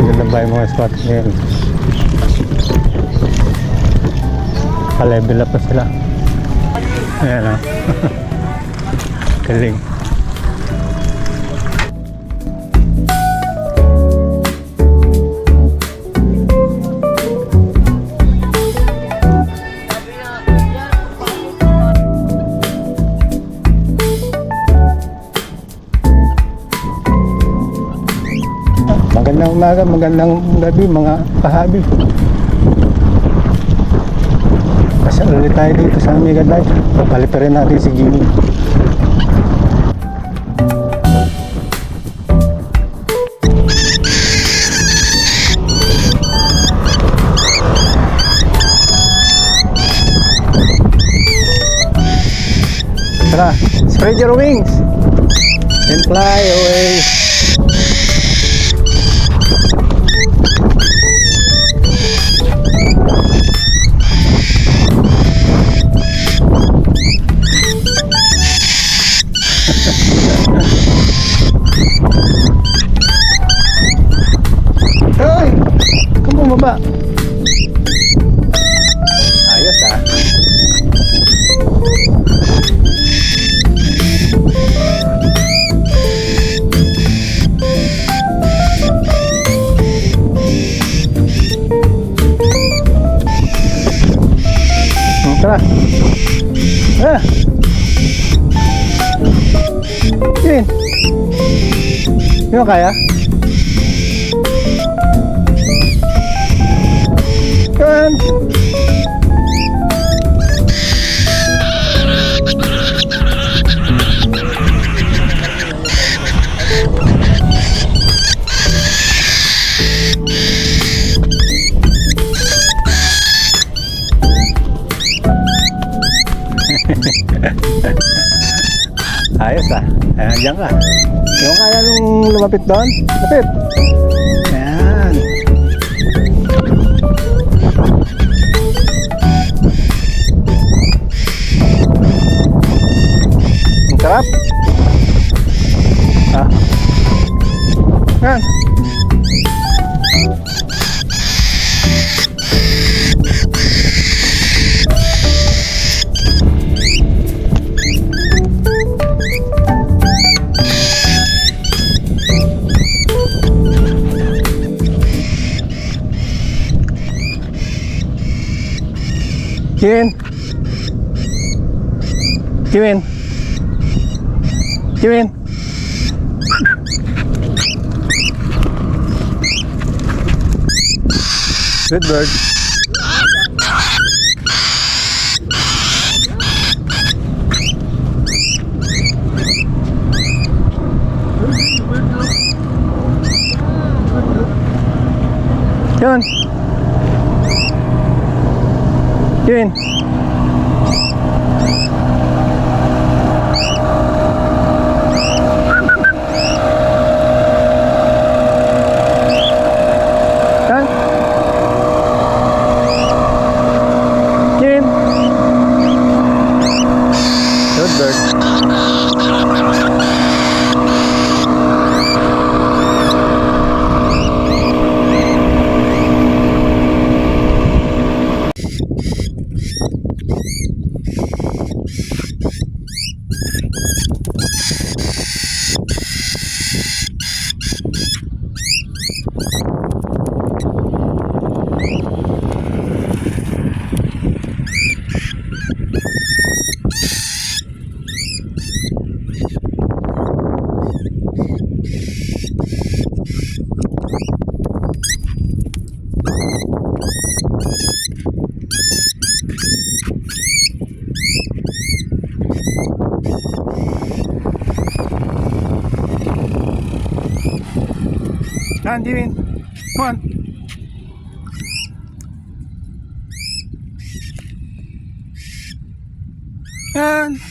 Maganda ba yung mga spot ngayon? Pa-level up pa sila. Ayan o. Galing. Magandang umaga, magandang gabi mga kahabi. Kasi ulit tayo dito sa Mega Dive. Papaliparin natin si Jimmy. Tara, spread your wings and fly away. Hoy! Kamu baba. Ayos ah. Tara. Ah. Yun. Hindi mo kaya? Yan. Ayos ah. Ayan, dyan ka. Yung kaya nung lumapit doon? Lapit. Ayan. Ang sarap. Ah. Ayan. Kiwin. Kiwin. Kiwin. Good bird. Yun. Yun. Yan. Yun. Good bird. Come on, Jimin. Come on. Yan.